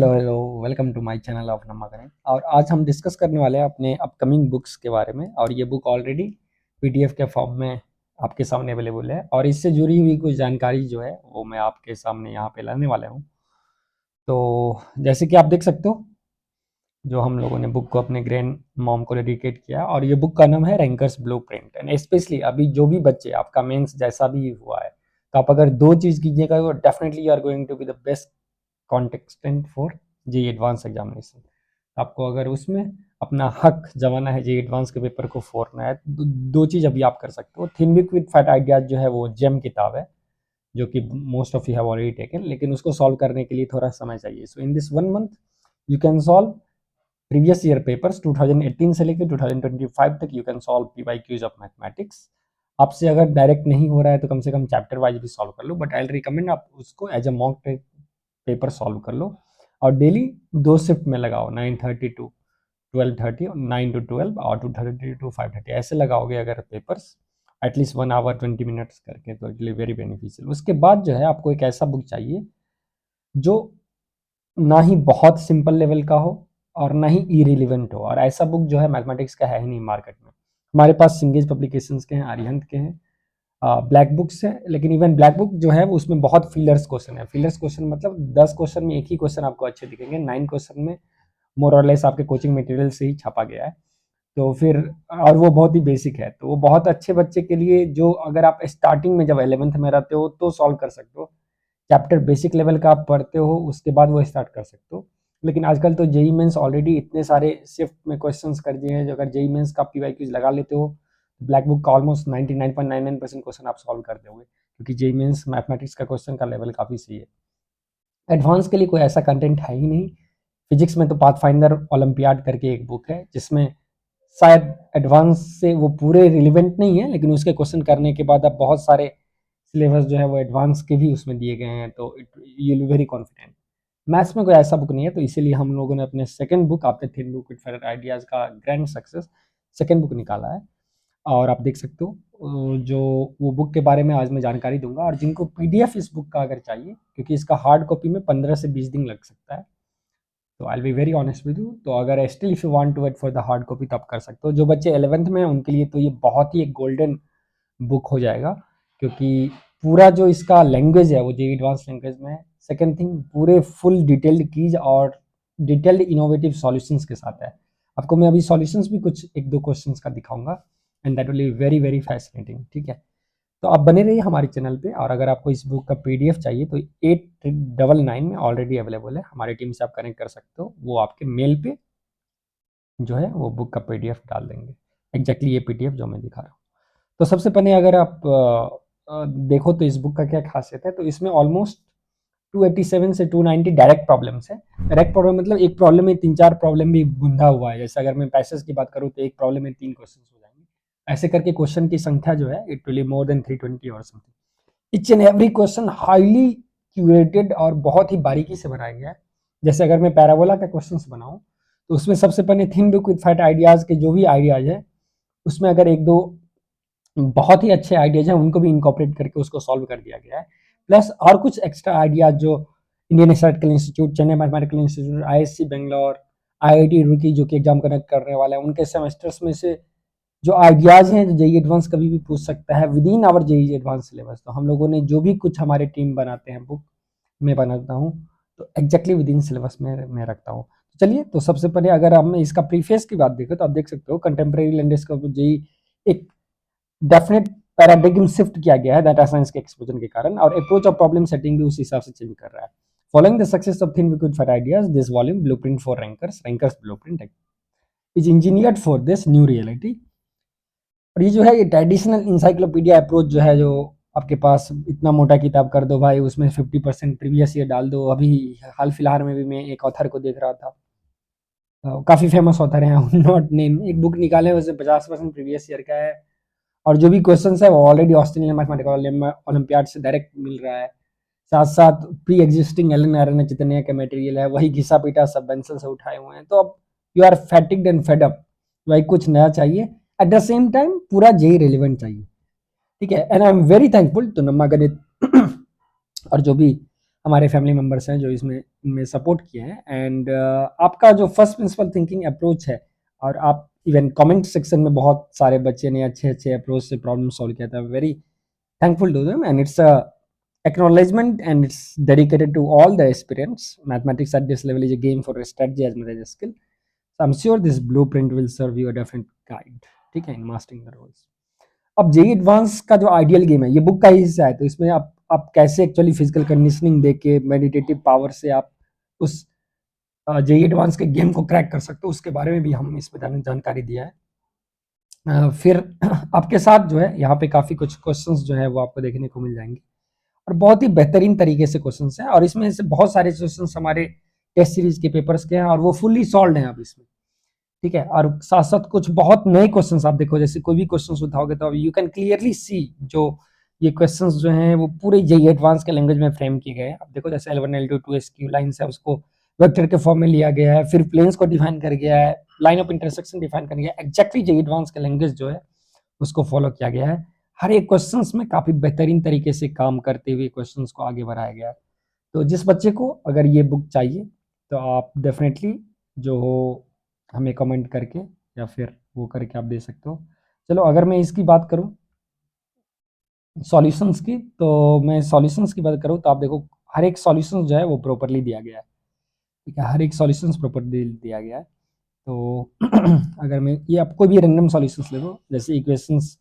Hello hello, welcome to my channel of नमा गणित। और आज हम डिस्कस करने वाले हैं अपने अपकमिंग बुक्स के बारे में। और ये बुक ऑलरेडी पीडीएफ के फॉर्म में आपके सामने अवेलेबल है और इससे जुड़ी हुई कुछ जानकारी जो है वो मैं आपके सामने यहाँ पे लाने वाला हूँ। तो जैसे कि आप देख सकते हो, जो हम लोगों ने बुक को अपने ग्रैंड मॉम को डेडिकेट किया और ये बुक का नाम है रैंकर्स ब्लूप्रिंट। एंड स्पेशली अभी जो भी बच्चे आपका मेंस जैसा भी हुआ है, तो आप अगर दो चीज़ कीजिएगा तो definitely you are going to be the best contestant for JEE advance examination. आपको अगर उसमें अपना हक जमाना है, जेईई एडवांस के पेपर को फोड़ना है, तो दो चीज़ अभी आप कर सकते हो। Thin book with fat ideas जो है वो जेम किताब है, जो कि most of you have already taken, लेकिन उसको सॉल्व करने के लिए थोड़ा समय चाहिए। So in this 1 month you can solve previous year papers 2018 से लेकर 2025 तक। You can solve PYQs of mathematics. आपसे अगर डायरेक्ट नहीं हो रहा है तो कम से कम चैप्टर वाइज भी सॉल्व कर लो, बट आई रिकमेंड आप उसको as a mock paper solve कर लो। और डेली 2 शिफ्ट में लगाओ, 9:30 टू 12:30 और 9 टू 12 और 2:30 टू 5:30 ऐसे लगाओगे अगर पेपर्स एटलीस्ट 1 आवर 20 मिनट्स करके, तो इट वेरी बेनिफिशियल। उसके बाद जो है आपको एक ऐसा बुक चाहिए जो ना ही बहुत सिंपल लेवल का हो और ना ही इरिलीवेंट हो। और ऐसा बुक जो है मैथमेटिक्स का है ही नहीं मार्केट में। हमारे पास सिंगेज पब्लिकेशंस के हैं, अरिहंत के हैं, ब्लैक बुक्स है। लेकिन इवन ब्लैक बुक जो है वो उसमें बहुत फिलर्स क्वेश्चन है। फिलर्स क्वेश्चन मतलब 10 क्वेश्चन में एक ही क्वेश्चन आपको अच्छे दिखेंगे, 9 क्वेश्चन में मोर और लेस आपके कोचिंग मटेरियल से ही छापा गया है। तो फिर और वो बहुत ही बेसिक है, तो वो बहुत अच्छे बच्चे के लिए, जो अगर आप स्टार्टिंग में जब 11th में रहते हो तो सॉल्व कर सकते हो। चैप्टर बेसिक लेवल का आप पढ़ते हो, उसके बाद वो स्टार्ट कर सकते हो। लेकिन आजकल तो जेई मेंस ऑलरेडी इतने सारे शिफ्ट में क्वेश्चंस कर दिए हैं, जो अगर जेई मेंस का पीवाईक्यूज लगा लेते हो, ब्लैक बुक का ऑलमोस्ट 99.99% क्वेश्चन आप सॉल्व कर दोगे, क्योंकि जेई मेंस मैथमेटिक्स का क्वेश्चन का लेवल काफ़ी सही है। एडवांस के लिए कोई ऐसा कंटेंट है ही नहीं। फिजिक्स में तो पाथफाइंडर ओलंपियाड करके एक बुक है, जिसमें शायद एडवांस से वो पूरे रिलेवेंट नहीं है, लेकिन उसके क्वेश्चन करने के बाद अब बहुत सारे सिलेबस जो है वो एडवांस के भी उसमें दिए गए हैं, तो you will very confident. Maths में कोई ऐसा बुक नहीं है, तो इसीलिए हम लोगों ने अपने second book after thin book with federal ideas का ग्रैंड सक्सेस सेकंड बुक निकाला है। और आप देख सकते हो जो वो बुक के बारे में आज मैं जानकारी दूंगा। और जिनको पीडीएफ इस बुक का अगर चाहिए, क्योंकि इसका हार्ड कॉपी में 15 से 20 दिन लग सकता है, तो I be very honest with you. तो अगर still if you want to wait for the hard copy तो आप कर सकते हो। जो बच्चे 11th में हैं उनके लिए तो ये बहुत ही एक गोल्डन बुक हो जाएगा, क्योंकि पूरा जो इसका लैंग्वेज है वो जेईई एडवांस लैंग्वेज में है। सेकंड थिंग, पूरे फुल डिटेल्ड कीज और डिटेल्ड इनोवेटिव सॉल्यूशंस के साथ है। आपको मैं अभी सॉल्यूशंस भी कुछ एक दो क्वेश्चंस का दिखाऊंगा, and that will be very very fascinating. ठीक है, तो आप बने रहिए हमारे चैनल पे। और अगर आपको इस बुक का पीडीएफ चाहिए तो 899 में ऑलरेडी अवेलेबल है, हमारी टीम से आप कनेक्ट कर सकते हो। वो आपके मेल पे जो है वो बुक का पीडीएफ डाल देंगे, एग्जैक्टली ये पीडीएफ जो मैं दिखा रहा हूँ। तो सबसे पहले अगर आप देखो तो इस बुक का क्या खासियत है, तो इसमें ऑलमोस्ट 287 से 290 डायरेक्ट प्रॉब्लम्स है। डायरेक्ट प्रॉब्लम मतलब एक प्रॉब्लम में 3-4 प्रॉब्लम भी बुंदा हुआ है। जैसे अगर मैं पैसेज की बात करूँ तो एक प्रॉब्लम में 3 क्वेश्चन हो जाएंगे। ऐसे करके क्वेश्चन की संख्या जो है it will be more than 320 और something. Each and every question highly curated और बहुत ही बारीकी से बनाया गया है। जैसे अगर मैं पैराबोला का क्वेश्चन बनाऊं, तो उसमें सबसे पहले thin book with fat ideas के जो भी आइडियाज है, उसमें अगर एक दो बहुत ही अच्छे आइडियाज हैं उनको भी इनकॉर्पोरेट करके उसको सॉल्व कर दिया गया है। प्लस और कुछ एक्स्ट्रा आइडियाज जो Indian statistical institute, Chennai mathematical institute, ISC Bangalore, IIT Roorkee जो कि एग्जाम कनेक्ट करने वाला है, उनके सेमेस्टर्स में से जो आइडियाज हैं जो जेईई एडवांस कभी भी पूछ सकता है within our JEE advance syllabus. तो हम लोगों ने जो भी कुछ हमारे टीम बनाते हैं, बुक में बनाता हूँ, तो एग्जैक्टली विद इन सिलेबस में मैं रखता हूँ। चलिए, तो सबसे पहले अगर हम इसका प्रीफेस की बात देखें तो आप देख सकते हो कंटेम्प्रेरी लैंग्वेज का जेईई एक डेफिनेट पैराडिग्म शिफ्ट किया गया है डाटा साइंस के एक्सपोजर के कारण, और अप्रोच ऑफ प्रॉब्लम सेटिंग भी उस हिसाब से चेंज कर रहा है। Following the success of thin with fat ideas, this volume blueprint for rankers blueprint is engineered for this new reality. और ये जो है ये ट्रेडिशनल इंसाइक्लोपीडिया अप्रोच जो है, जो आपके पास इतना मोटा किताब कर दो भाई, उसमें 50% प्रीवियस ईयर डाल दो। अभी हाल फिलहाल में भी मैं एक ऑथर को देख रहा था, काफ़ी फेमस ऑथर हैं, नॉट नेम, एक बुक निकाले उसमें 50% प्रीवियस ईयर का है। और जो भी क्वेश्चन है वो ऑलरेडी ऑस्ट्रेलियन मैथमेटिकल ओलंपियाड से डायरेक्ट मिल रहा है। साथ साथ pre existing L N R N जितने का मटेरियल है वही घिसा पीटा सब बेंसल से उठाए हुए हैं। तो अब you are fatigued and fed up, भाई कुछ नया चाहिए, एट द सेम टाइम पूरा जेई रिलेवेंट चाहिए। ठीक है, and I am very thankful to नमा गणित और जो भी हमारे फैमिली मेंबर्स हैं जो इसमें में सपोर्ट किए हैं एंड आपका जो फर्स्ट प्रिंसिपल थिंकिंग अप्रोच है और आप इवन कमेंट सेक्शन में बहुत सारे बच्चे ने अच्छे-अच्छे अप्रोच से प्रॉब्लम सॉल्व किया था। Very thankful to them and it's a acknowledgement and it's dedicated to all the aspirants. Mathematics at this level is a game for a strategy as much as a skill. So I'm sure this blueprint will serve you a definite guide, ठीक है, in mastering the roles. अब JEE advance का जो ideal game है ये book का ही हिस्सा है, तो इसमें आप कैसे एक्चुअली फिजिकल कंडीशनिंग देके मेडिटेटिव पावर से आप उस जेई एडवांस के गेम को क्रैक कर सकते हो, उसके बारे में भी हम इसमें जानकारी दिया है। फिर आपके साथ जो है यहाँ पे काफ़ी कुछ क्वेश्चंस जो है वो आपको देखने को मिल जाएंगे और बहुत ही बेहतरीन तरीके से क्वेश्चंस हैं और इसमें से बहुत सारे क्वेश्चंस हमारे टेस्ट सीरीज के पेपर्स के हैं और वो फुल्ली सॉल्व हैं अब इसमें, ठीक है। और साथ साथ कुछ बहुत नए क्वेश्चंस आप देखो, जैसे कोई भी क्वेश्चंस उठाओगे तो यू कैन क्लियरली सी जो ये क्वेश्चंस जो हैं वो पूरे जेईई एडवांस के लैंग्वेज में फ्रेम किए गए हैं। अब देखो जैसे L1 L2 2SQ लाइन्स है उसको वेक्टर के फॉर्म में लिया गया है, फिर प्लेन्स को डिफाइन कर गया है, लाइन ऑफ इंटरसेक्शन डिफाइन कर गया है, एग्जैक्टली जेईई एडवांस के लैंग्वेज जो है उसको फॉलो किया गया है। हर एक क्वेश्चंस में काफ़ी बेहतरीन तरीके से काम करते हुए क्वेश्चंस को आगे बढ़ाया गया है। तो जिस बच्चे को अगर ये बुक चाहिए तो आप डेफिनेटली जो हो हमें कमेंट करके या फिर वो करके आप दे सकते हो। चलो अगर मैं इसकी बात करूँ सॉल्यूशंस की, तो मैं सॉल्यूशंस की बात करूँ तो आप देखो हर एक सॉल्यूशंस जो है वो प्रॉपर्ली दिया गया है, ठीक है, हर एक सॉल्यूशंस प्रॉपर्ली दिया गया है। तो अगर मैं ये आपको भी रैंडम सॉल्यूशंस ले दो, जैसे इक्वेशंस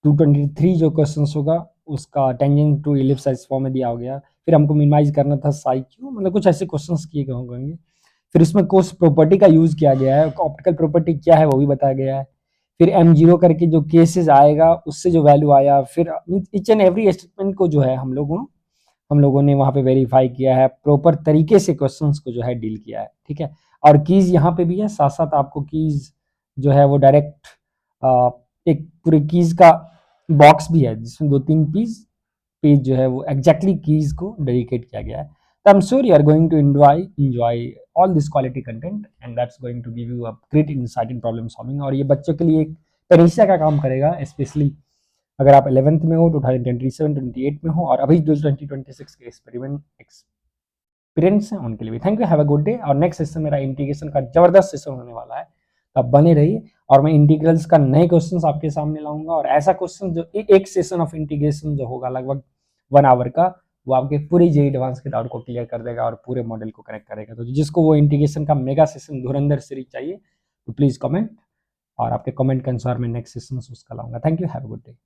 223 जो क्वेश्चंस होगा उसका टेंजेंट टू इलिप्स इस फॉर्म में दिया हो गया, फिर हमको मिनिमाइज करना था साई क्यू, मतलब कुछ ऐसे क्वेश्चंस किए गए होंगे। फिर इसमें कोस प्रॉपर्टी का यूज किया गया है, ऑप्टिकल प्रॉपर्टी क्या है वो भी बताया गया है। फिर M0 करके जो केसेस आएगा उससे जो वैल्यू आया, फिर ईच एंड एवरी स्टेटमेंट को जो है हम लोगों ने वहाँ पे वेरीफाई किया है, प्रॉपर तरीके से क्वेश्चंस को जो है डील किया है, ठीक है। और कीज यहाँ पे भी है, साथ साथ आपको कीज जो है वो डायरेक्ट एक पूरे कीज का बॉक्स भी है जिसमें 2-3 पेज जो है वो एग्जैक्टली कीज को डेडिकेट किया गया है। तो I am sure you are going to enjoy all this quality content and that's going to give you a great insight in problem solving. और ये बच्चों के लिए एक परीक्षा का काम करेगा, स्पेशली अगर आप 11th में हो, 2027-28 में हो और अभी जो 2026 के एक्सपीरियंस हैं उनके लिए भी। Thank you, have a good day. और नेक्स्ट सेशन मेरा इंटीग्रेशन का जबरदस्त सेशन होने वाला है, तो आप बने रहिए और मैं इंटीग्रल्स का नए क्वेश्चंस आपके सामने लाऊंगा और ऐसा क्वेश्चन जो एक सेशन ऑफ इंटीग्रेशन जो होगा लगभग 1 आवर का, वो आपके पूरे जेईई एडवांस के डाउट को क्लियर कर देगा और पूरे मॉडल को करेक्ट करेगा। तो जिसको वो इंटीग्रेशन का मेगा सेशन धुरंधर सीरीज चाहिए तो प्लीज कमेंट और आपके कमेंट के अनुसार मैं नेक्स्ट सेशन उसका लाऊंगा। Thank you, have a good day.